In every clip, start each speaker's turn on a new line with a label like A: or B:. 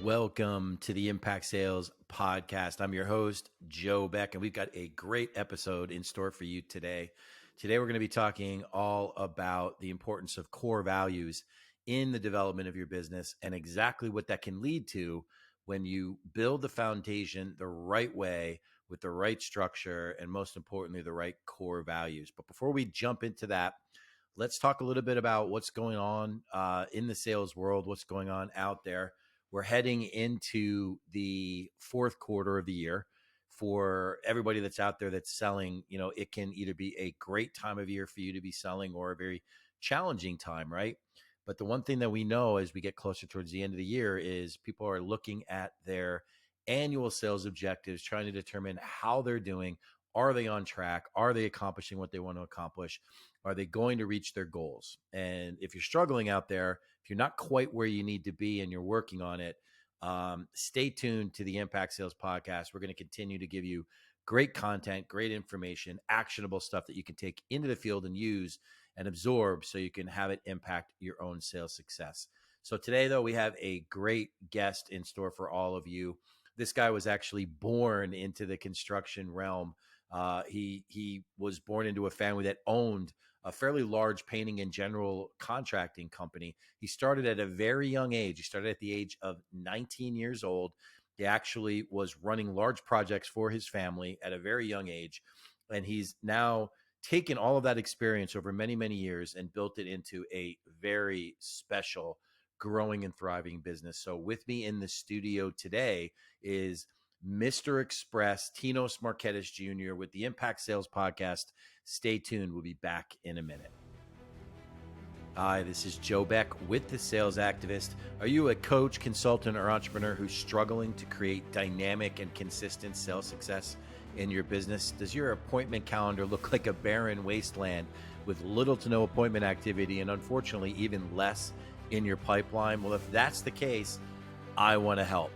A: Welcome to the Impact Sales Podcast. I'm your host, Joe Beck, and we've got a great episode in store for you today. Today, we're going to be talking all about the importance of core values in the development of your business and exactly what that can lead to when you build the foundation the right way with the right structure and, most importantly, the right core values. But before we jump into that, let's talk a little bit about what's going on in the sales world, what's going on out there. We're heading into the fourth quarter of the year. For everybody that's out there that's selling, it can either be a great time of year for you to be selling or a very challenging time, right? But the one thing that we know as we get closer towards the end of the year is people are looking at their annual sales objectives, trying to determine how they're doing. Are they on track? Are they accomplishing what they want to accomplish? Are they going to reach their goals? And if you're struggling out there, if you're not quite where you need to be and you're working on it, stay tuned to the Impact Sales Podcast. We're going to continue to give you great content, great information, actionable stuff that you can take into the field and use and absorb so you can have it impact your own sales success. So today, though, we have a great guest in store for all of you. This guy was actually born into the construction realm. He was born into a family that owned a fairly large painting and general contracting company. He started at a very young age. He started at the age of 19 years old. He actually was running large projects for his family at a very young age. And he's now taken all of that experience over many, many years and built it into a very special, growing and thriving business. So with me in the studio today is Mr. Xpress, Tinos Marketis Jr. with the Impact Sales Podcast. Stay tuned. We'll be back in a minute. Hi, this is Joe Beck with The Sales Activist. Are you a coach, consultant, or entrepreneur who's struggling to create dynamic and consistent sales success in your business? Does your appointment calendar look like a barren wasteland with little to no appointment activity and unfortunately even less in your pipeline? Well, if that's the case, I want to help.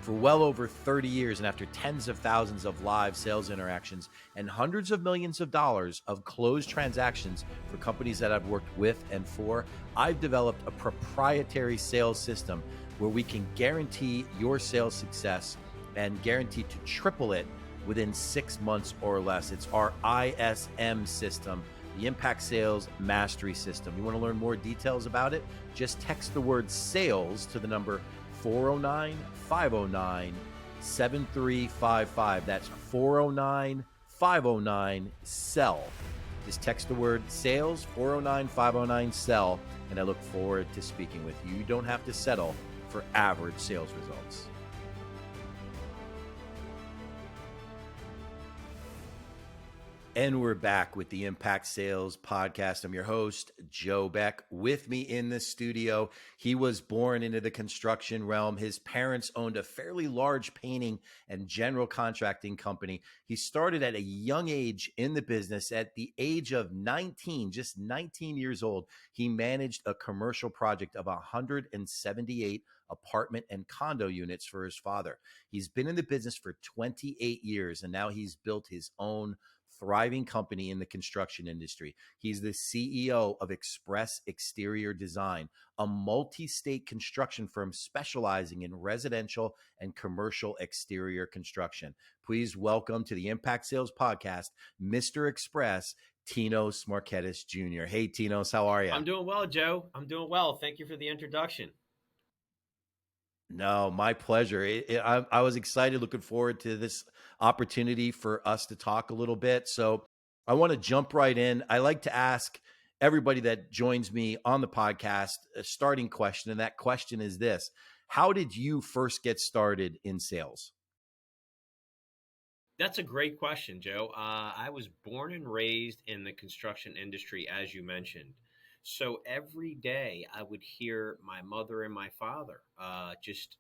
A: For well over 30 years and after tens of thousands of live sales interactions and hundreds of millions of dollars of closed transactions for companies that I've worked with and for, I've developed a proprietary sales system where we can guarantee your sales success and guarantee to triple it within 6 months or less. It's our ISM system, the Impact Sales Mastery System. You want to learn more details about it? Just text the word sales to the number 409-509-7355. That's 409-509-SELL. Just text the word sales, 409-509-SELL, and I look forward to speaking with you. You don't have to settle for average sales results. And we're back with the Impact Sales Podcast. I'm your host, Joe Beck. With me in the studio, he was born into the construction realm. His parents owned a fairly large painting and general contracting company. He started at a young age in the business. At the age of 19, just 19 years old, he managed a commercial project of 178 apartment and condo units for his father. He's been in the business for 28 years, and now he's built his own thriving company in the construction industry. He's the CEO of Xpress Exterior Design, a multi-state construction firm specializing in residential and commercial exterior construction. Please welcome to the Impact Sales Podcast, Mr. Xpress, Tinos Marketis Jr. Hey, Tinos, how are you?
B: I'm doing well, Joe. I'm doing well. Thank you for the introduction.
A: No, my pleasure. I was excited, looking forward to this opportunity for us to talk a little bit. So I want to jump right in. I like to ask everybody that joins me on the podcast a starting question, and that question is this: how did you first get started in sales?
B: That's a great question, Joe. I was born and raised in the construction industry, as you mentioned. So every day I would hear my mother and my father just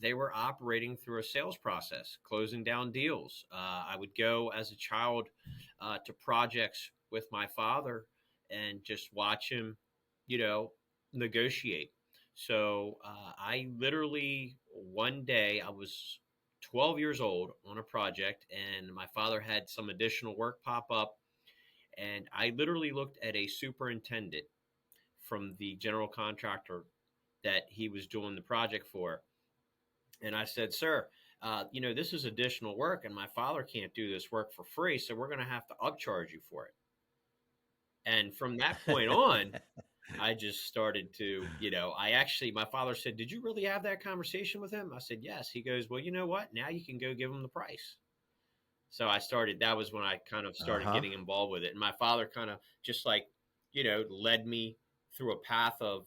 B: they were operating through a sales process, closing down deals. I would go as a child to projects with my father and just watch him, you know, negotiate. So I literally one day I was 12 years old on a project, and my father had some additional work pop up, and I literally looked at a superintendent from the general contractor that he was doing the project for. And I said, "Sir, this is additional work, and my father can't do this work for free, so we're going to have to upcharge you for it." And from that point on, I just started to, my father said, "Did you really have that conversation with him?" I said, "Yes." He goes, "Well, you know what? Now you can go give him the price." So that was when I kind of started
A: Uh-huh.
B: getting involved with it. And my father kind of just like, led me through a path of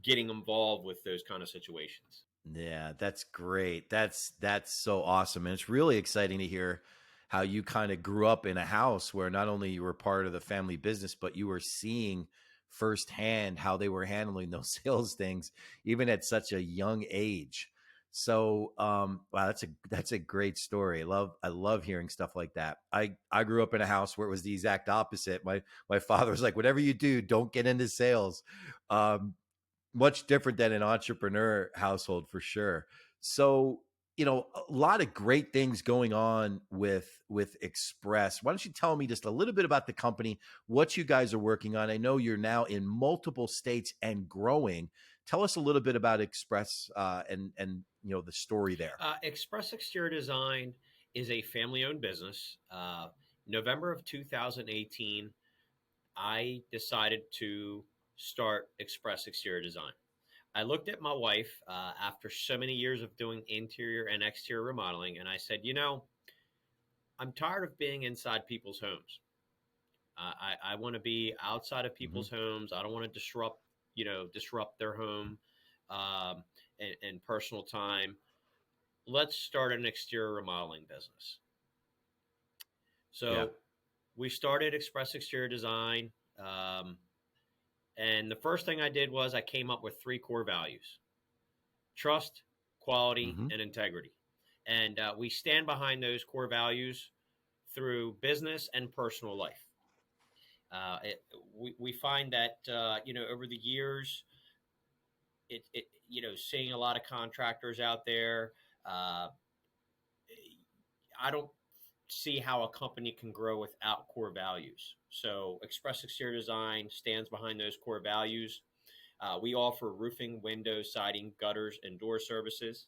B: getting involved with those kind of situations.
A: Yeah, that's great. That's so awesome. And it's really exciting to hear how you kind of grew up in a house where not only you were part of the family business, but you were seeing firsthand how they were handling those sales things, even at such a young age. So, wow, that's a great story. I love hearing stuff like that. I grew up in a house where it was the exact opposite. My father was like, whatever you do, don't get into sales. Um, Much different than an entrepreneur household for sure. So, a lot of great things going on with Express. Why don't you tell me just a little bit about the company, what you guys are working on? I know you're now in multiple states and growing. Tell us a little bit about Express, and the story there.
B: Express Exterior Design is a family owned business. November of 2018, I decided to start Express Exterior Design. I looked at my wife after so many years of doing interior and exterior remodeling, and I said, I'm tired of being inside people's homes. I want to be outside of
A: Hmm.
B: people's homes. I don't want to disrupt their home and personal time. Let's start an exterior remodeling business.
A: Yeah.
B: So we started Express Exterior Design. Um, and the first thing I did was I came up with three core values: trust, quality,
A: Hmm.
B: and integrity. And we stand behind those core values through business and personal life. Uh, it, we find that, over the years, seeing a lot of contractors out there, uh, I don't see how a company can grow without core values. So Express Exterior Design stands behind those core values. We offer roofing, windows, siding, gutters, and door services.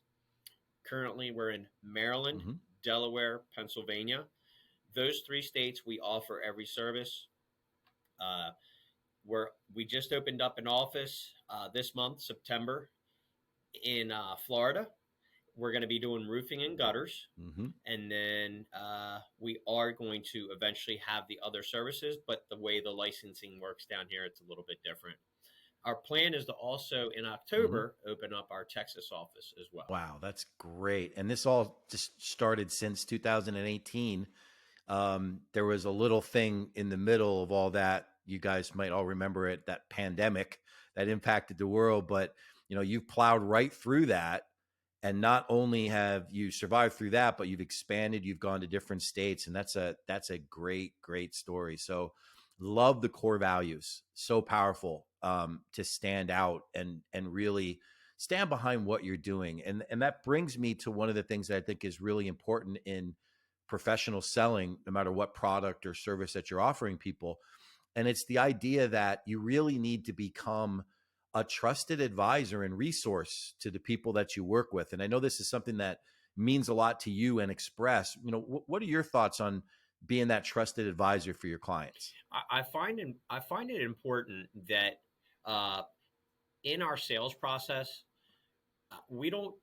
B: Currently, we're in Maryland,
A: Hmm.
B: Delaware, Pennsylvania. Those three states we offer every service. Uh, we just opened up an office this month, September, in Florida. We're going to be doing roofing and gutters,
A: Hmm.
B: and then we are going to eventually have the other services. But the way the licensing works down here, it's a little bit different. Our plan is to also in
A: Hmm.
B: October open up our Texas office as well.
A: Wow, that's great. And this all just started since 2018. There was a little thing in the middle of all that. You guys might all remember it, that pandemic that impacted the world, but you've plowed right through that. And not only have you survived through that, but you've expanded, you've gone to different states. And that's a great story. So love the core values. So powerful, to stand out and really stand behind what you're doing. And that brings me to one of the things that I think is really important in professional selling, no matter what product or service that you're offering people. And it's the idea that you really need to become a trusted advisor and resource to the people that you work with. And I know this is something that means a lot to you and Express. What are your thoughts on being that trusted advisor for your clients?
B: I find it important that uh, in our sales process, uh, we don't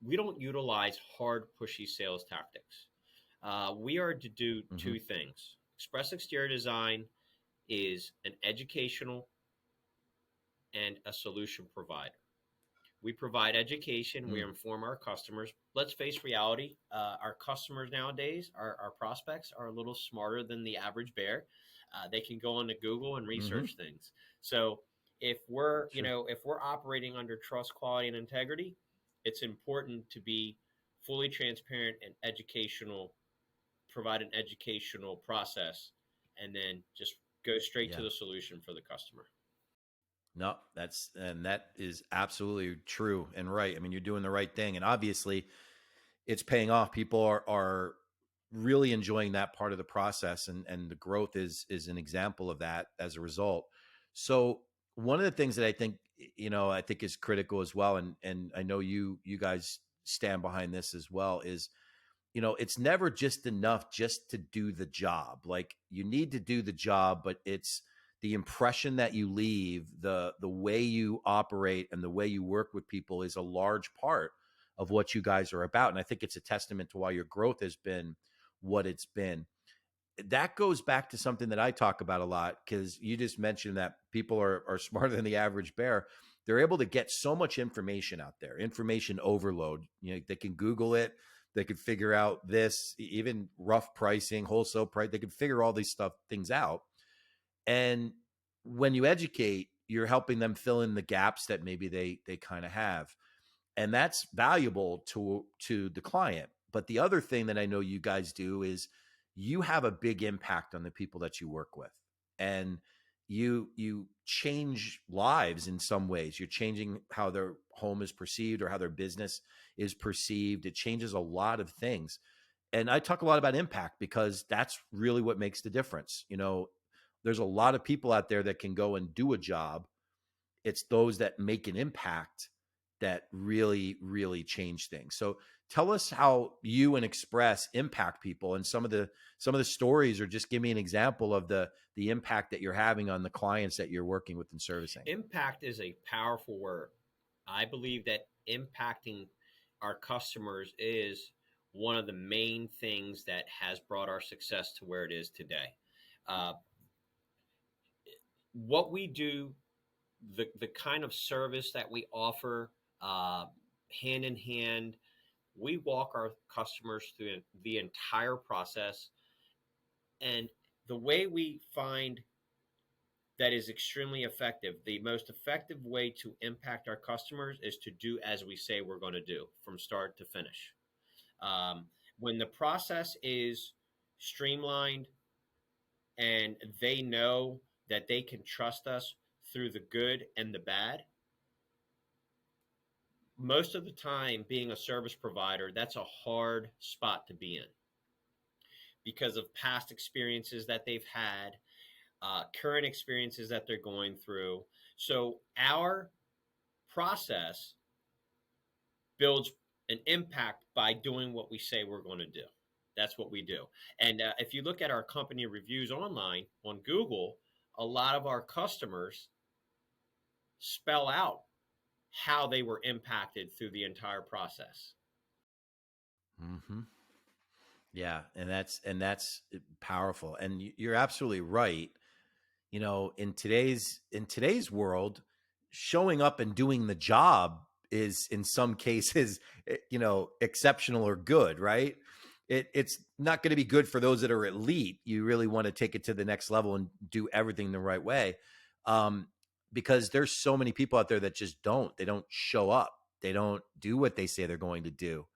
B: we don't utilize hard pushy sales tactics. We are to do
A: Hmm.
B: two things. Express Exterior Design is an educational and a solution provider. We provide education. We
A: Mm.
B: inform our customers. Let's face reality. Our customers nowadays, our prospects, are a little smarter than the average bear. They can go onto Google and
A: Hmm.
B: research things. So if we're,
A: Sure.
B: if we're operating under trust, quality, and integrity, it's important to be fully transparent and educational. Provide an educational process, and then just go straight to
A: Yeah.
B: the solution for the customer.
A: No, that is absolutely true and right. I mean, you're doing the right thing. And obviously it's paying off. People are really enjoying that part of the process, and the growth is an example of that as a result. So one of the things that I think I think is critical as well. And I know you guys stand behind this as well, is, it's never just enough just to do the job. Like, you need to do the job, but it's the impression that you leave, the way you operate and the way you work with people is a large part of what you guys are about. And I think it's a testament to why your growth has been what it's been. That goes back to something that I talk about a lot, because you just mentioned that people are smarter than the average bear. They're able to get so much information out there, information overload. They can Google it. They could figure out this, even rough pricing, wholesale price. They can figure all these things out. And when you educate, you're helping them fill in the gaps that maybe they kind of have. And that's valuable to the client. But the other thing that I know you guys do is you have a big impact on the people that you work with. And you change lives in some ways. You're changing how their home is perceived or how their business is perceived. It changes a lot of things. And I talk a lot about impact because that's really what makes the difference. There's a lot of people out there that can go and do a job. It's those that make an impact that really, really change things. So tell us how you and Xpress impact people, and some of the stories, or just give me an example of the impact that you're having on the clients that you're working with and servicing.
B: Impact is a powerful word. I believe that impacting our customers is one of the main things that has brought our success to where it is today. Uh, what we do, the kind of service that we offer, hand in hand, we walk our customers through the entire process. And the way we find that is extremely effective, the most effective way to impact our customers is to do as we say we're going to do from start to finish. Um, when the process is streamlined and they know that they can trust us through the good and the bad, most of the time, being a service provider, that's a hard spot to be in because of past experiences that they've had, current experiences that they're going through. So our process builds an impact by doing what we say we're going to do. That's what we do. And if you look at our company reviews online on Google, a lot of our customers spell out how they were impacted through the entire process.
A: Mm-hmm. Yeah, and that's powerful. And you're absolutely right. In today's world, showing up and doing the job is in some cases, exceptional or good, right? It's not going to be good for those that are elite. You really want to take it to the next level and do everything the right way. Um, because there's so many people out there that just they don't show up. They don't do what they say they're going to do.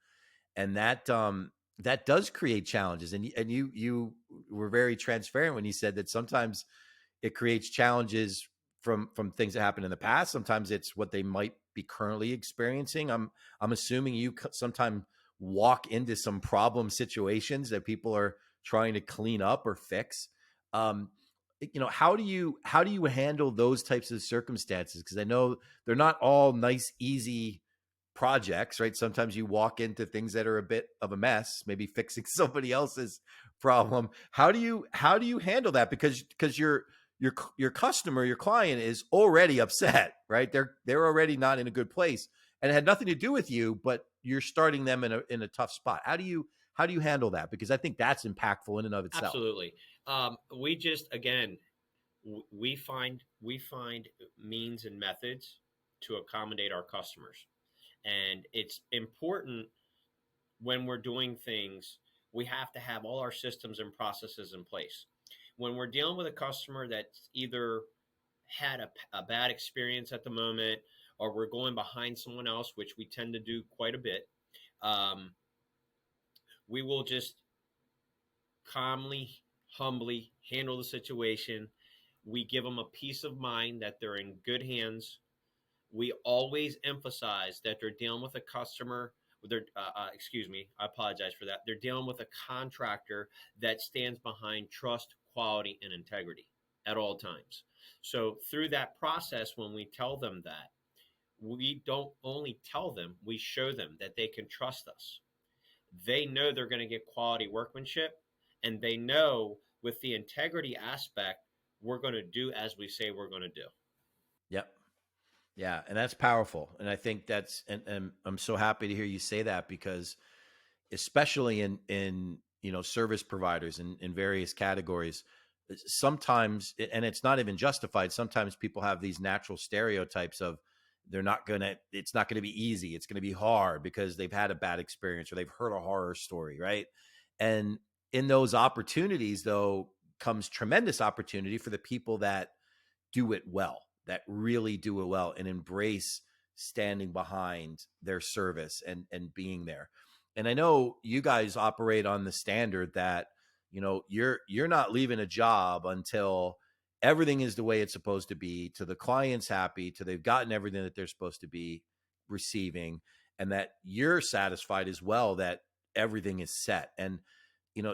A: And that does create challenges. And you were very transparent when you said that sometimes it creates challenges from things that happened in the past. Sometimes it's what they might be currently experiencing. I'm assuming you sometimes walk into some problem situations that people are trying to clean up or fix. Um, how do you handle those types of circumstances? Because I know they're not all nice, easy projects, right? Sometimes you walk into things that are a bit of a mess, maybe fixing somebody else's problem. How do you handle that? Because your customer, your client is already upset, right? They're already not in a good place, and it had nothing to do with you, but you're starting them in a tough spot. How do you handle that? Because I think that's impactful in and of itself.
B: Absolutely. We just, again, we find means and methods to accommodate our customers. And it's important when we're doing things, we have to have all our systems and processes in place. When we're dealing with a customer that's either had a bad experience at the moment, or we're going behind someone else, which we tend to do quite a bit, um, we will just calmly, humbly handle the situation. We give them a peace of mind that they're in good hands. We always emphasize that they're dealing with a customer. Excuse me, I apologize for that. They're dealing with a contractor that stands behind trust, quality, and integrity at all times. So through that process, when we tell them that, we don't only tell them, we show them that they can trust us. They know they're going to get quality workmanship, and they know with the integrity aspect, we're going to do as we say we're going to do.
A: Yep. Yeah, and that's powerful. And I think and I'm so happy to hear you say that, because especially in service providers in various categories, sometimes, and it's not even justified, sometimes people have these natural stereotypes of it's not gonna be easy, it's gonna be hard because they've had a bad experience or they've heard a horror story, right? And in those opportunities, though, comes tremendous opportunity for the people that do it well, that really do it well and embrace standing behind their service and being there. And I know you guys operate on the standard that, you're not leaving a job until everything is the way it's supposed to be, to the client's happy, to they've gotten everything that they're supposed to be receiving, and that you're satisfied as well that everything is set. And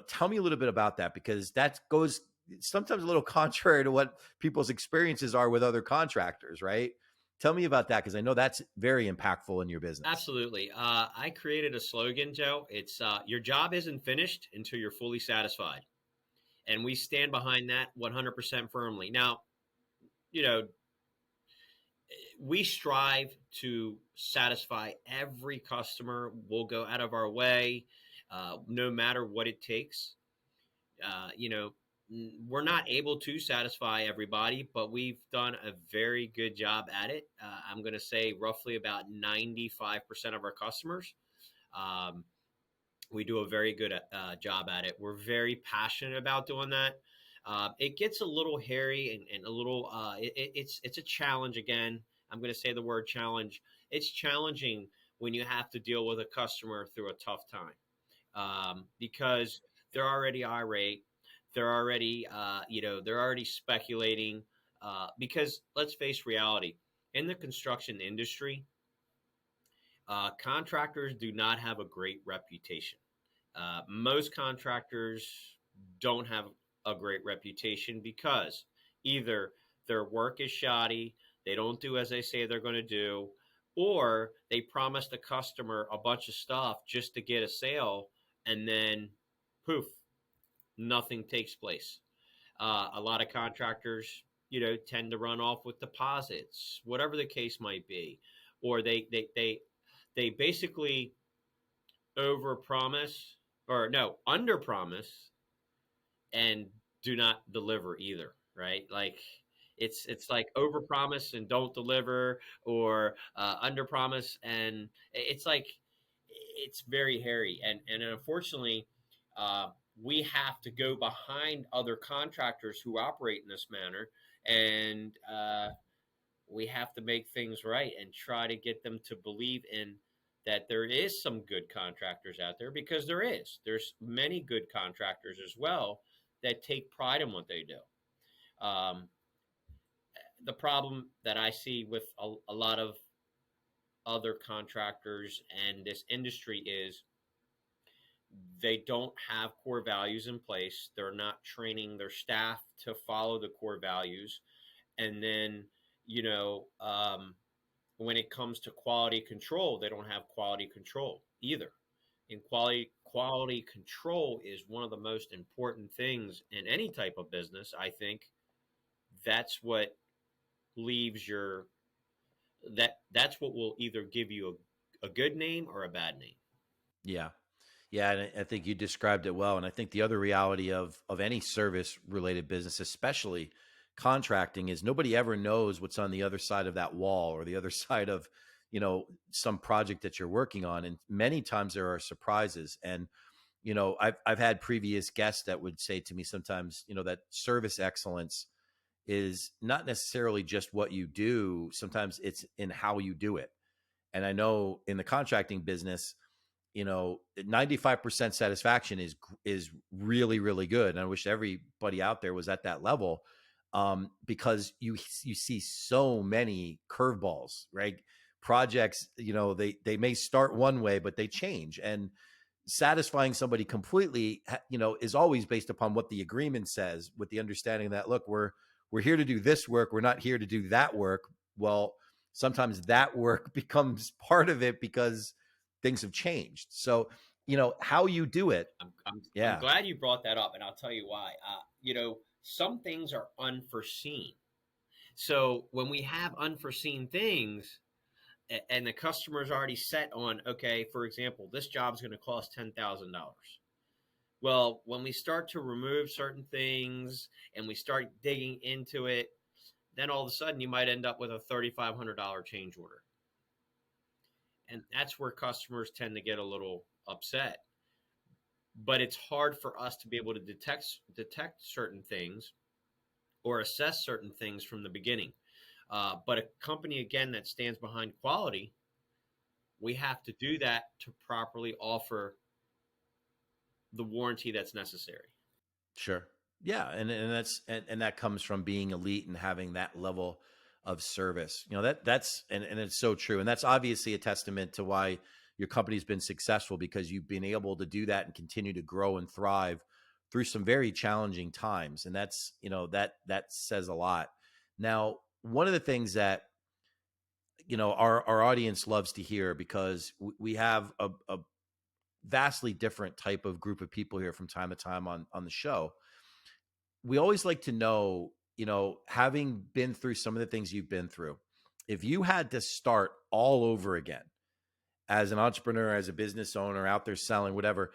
A: tell me a little bit about that, because that goes sometimes a little contrary to what people's experiences are with other contractors, right? Tell me about that, because I know that's very impactful in your business.
B: Absolutely. I created a slogan, Joe. It's your job isn't finished until you're fully satisfied. And we stand behind that 100% firmly. Now, you know, we strive to satisfy every customer. We'll go out of our way, no matter what it takes. Uh, you know, we're not able to satisfy everybody, but we've done a very good job at it. I'm going to say roughly about 95% of our customers. Um, we do a very good job at it. We're very passionate about doing that. It gets a little hairy and a little. It's a challenge again. I'm going to say the word challenge. It's challenging when you have to deal with a customer through a tough time, because they're already irate. They're already, they're already speculating. Because let's face reality, in the construction industry, contractors do not have a great reputation. Most contractors don't have a great reputation because either their work is shoddy, they don't do as they say they're going to do, or they promise the customer a bunch of stuff just to get a sale, and then poof, nothing takes place. A lot of contractors, tend to run off with deposits, whatever the case might be, or they basically over promise, or no, under promise, and do not deliver either, right? Like it's like over promise and don't deliver, or under promise, and it's like it's very hairy, and unfortunately, uh, we have to go behind other contractors who operate in this manner, and we have to make things right and try to get them to believe in that there is some good contractors out there, because there's many good contractors as well that take pride in what they do. um, the problem that I see with a lot of other contractors and this industry is they don't have core values in place. They're not training their staff to follow the core values. And then, you know, when it comes to quality control, they don't have quality control either. And quality control is one of the most important things in any type of business. I think that's what leaves your that's what will either give you a good name or a bad name.
A: Yeah. Yeah, and I think you described it well. And I think the other reality of any service related business, especially contracting, is nobody ever knows what's on the other side of that wall or the other side of, some project that you're working on. And many times there are surprises. And, I've had previous guests that would say to me sometimes, that service excellence is not necessarily just what you do. Sometimes it's in how you do it. And I know in the contracting business, 95% satisfaction is really, really good. And I wish everybody out there was at that level, because you see so many curveballs, right? Projects, they may start one way, but they change. And satisfying somebody completely, is always based upon what the agreement says, with the understanding that, look, we're here to do this work, we're not here to do that work. Well, sometimes that work becomes part of it because things have changed. So, how you do it.
B: I'm
A: Yeah,
B: glad you brought that up, and I'll tell you why. Some things are unforeseen. So when we have unforeseen things, and the customer's already set on, okay, for example, this job's going to cost $10,000. Well, when we start to remove certain things and we start digging into it, then all of a sudden you might end up with a $3,500 change order. And that's where customers tend to get a little upset. But it's hard for us to be able to detect certain things or assess certain things from the beginning. But a company, again, that stands behind quality, we have to do that to properly offer the warranty that's necessary.
A: sure. Yeah, and that comes from being elite and having that level of service. That's it's so true. And that's obviously a testament to why your company's been successful, because you've been able to do that and continue to grow and thrive through some very challenging times. And that says a lot. Now, one of the things that our audience loves to hear, because we have a vastly different type of group of people here from time to time on the show. We always like to know, having been through some of the things you've been through, if you had to start all over again as an entrepreneur, as a business owner out there selling, whatever,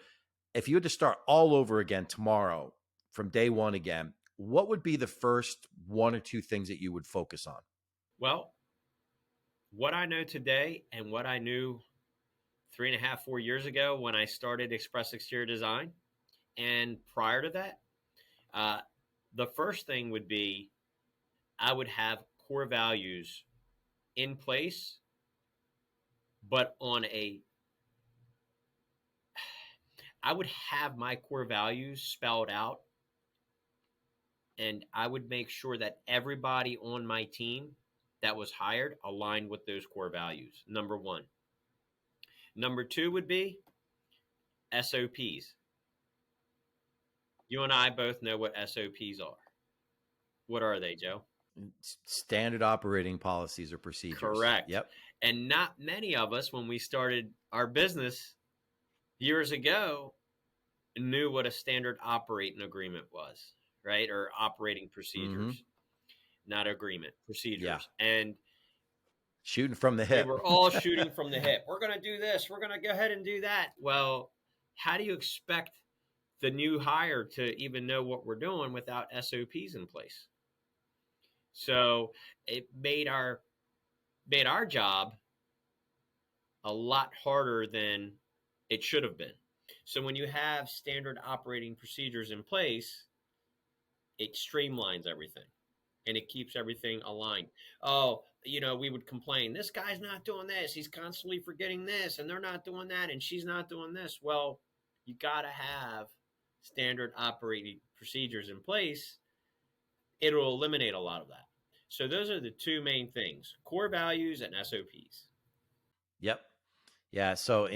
A: if you had to start all over again tomorrow from day one again, what would be the first one or two things that you would focus on?
B: Well, what I know today and what I knew 3.5, 4 years ago when I started Xpress Exterior Design, and prior to that, uh, the first thing would be I would have core values in place, but I would have my core values spelled out, and I would make sure that everybody on my team that was hired aligned with those core values. Number one. Number two would be SOPs. You and I both know what SOPs are. What are they, Joe?
A: Standard operating policies or procedures.
B: Correct.
A: Yep.
B: And not many of us, when we started our business years ago, knew what a standard operating agreement was, right? Or operating
A: Mm-hmm.
B: procedures, not agreement,
A: Yeah.
B: procedures. And
A: Shooting from the
B: we
A: hip.
B: were all shooting from the hip. We're going to do this. We're going to go ahead and do that. Well, how do you expect the new hire to even know what we're doing without SOPs in place? So it made our job a lot harder than it should have been. So when you have standard operating procedures in place, it streamlines everything and it keeps everything aligned. Oh, we would complain, this guy's not doing this. He's constantly forgetting this, and they're not doing that, and she's not doing this. Well, you got to have standard operating procedures in place. It'll eliminate a lot of that. So those are the two main things: core values and SOPs.
A: Yep. Yeah. So,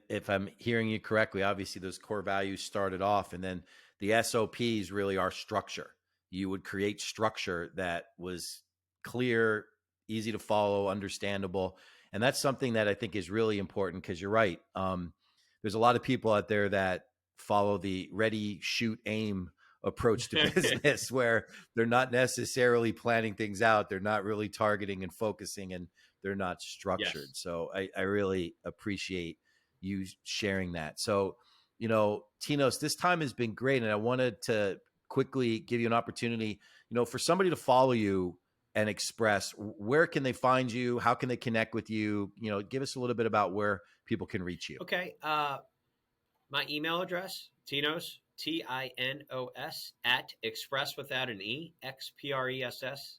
A: if I'm hearing you correctly, obviously those core values started off, and then the SOPs really are structure. You would create structure that was clear, easy to follow, understandable. And that's something that I think is really important, because you're right. There's a lot of people out there that follow the ready, shoot, aim approach to business where they're not necessarily planning things out. They're not really targeting and focusing, and they're not
B: Yes.
A: structured. So I really appreciate you sharing that. So, Tinos, this time has been great. And I wanted to quickly give you an opportunity, for somebody to follow you and Xpress, where can they find you? How can they connect with you? Give us a little bit about where people can reach you.
B: Okay. My email address, Tinos, Tinos, at Xpress without an E, Xpress,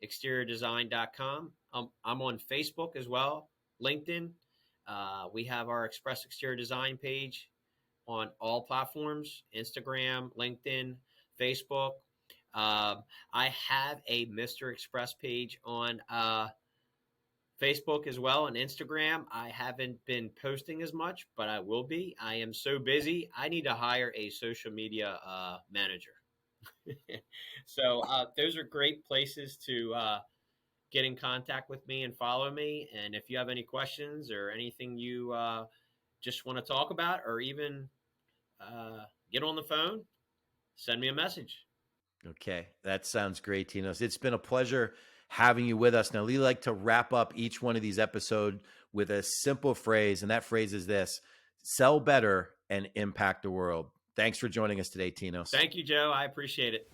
B: exteriordesign.com. I'm on Facebook as well, LinkedIn. We have our Xpress Exterior Design page on all platforms: Instagram, LinkedIn, Facebook. I have a Mr. Express page on Facebook as well, and Instagram. I haven't been posting as much, but I will be. I am so busy. I need to hire a social media manager. So those are great places to get in contact with me and follow me. And if you have any questions or anything you just want to talk about, or even get on the phone, send me a message.
A: Okay, that sounds great, Tinos. It's been a pleasure having you with us. Now, we like to wrap up each one of these episodes with a simple phrase, and that phrase is this: sell better and impact the world. Thanks for joining us today, Tinos.
B: Thank you, Joe. I appreciate it.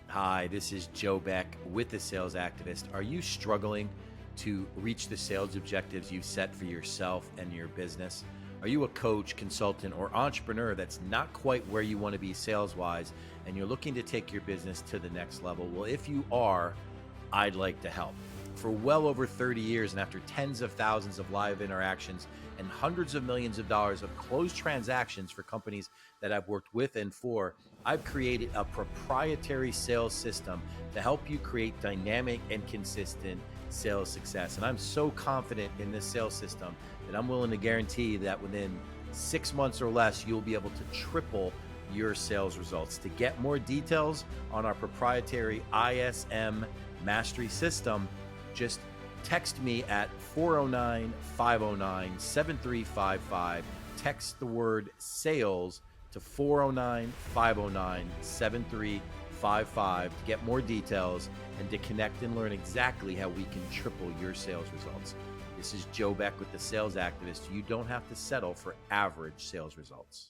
A: Hi, this is Joe Beck with The Sales Activist. Are you struggling to reach the sales objectives you've set for yourself and your business? Are you a coach, consultant, or entrepreneur that's not quite where you want to be sales-wise, and you're looking to take your business to the next level? Well, if you are, I'd like to help. For well over 30 years, and after tens of thousands of live interactions and hundreds of millions of dollars of closed transactions for companies that I've worked with and for, I've created a proprietary sales system to help you create dynamic and consistent sales success. And I'm so confident in this sales system that I'm willing to guarantee that within 6 months or less, you'll be able to triple your sales results. To get more details on our proprietary ISM mastery system, just text me at 409-509-7355. Text the word sales to 409-509-7355 to get more details and to connect and learn exactly how we can triple your sales results. This is Joe Beck with The Sales Activist. You don't have to settle for average sales results.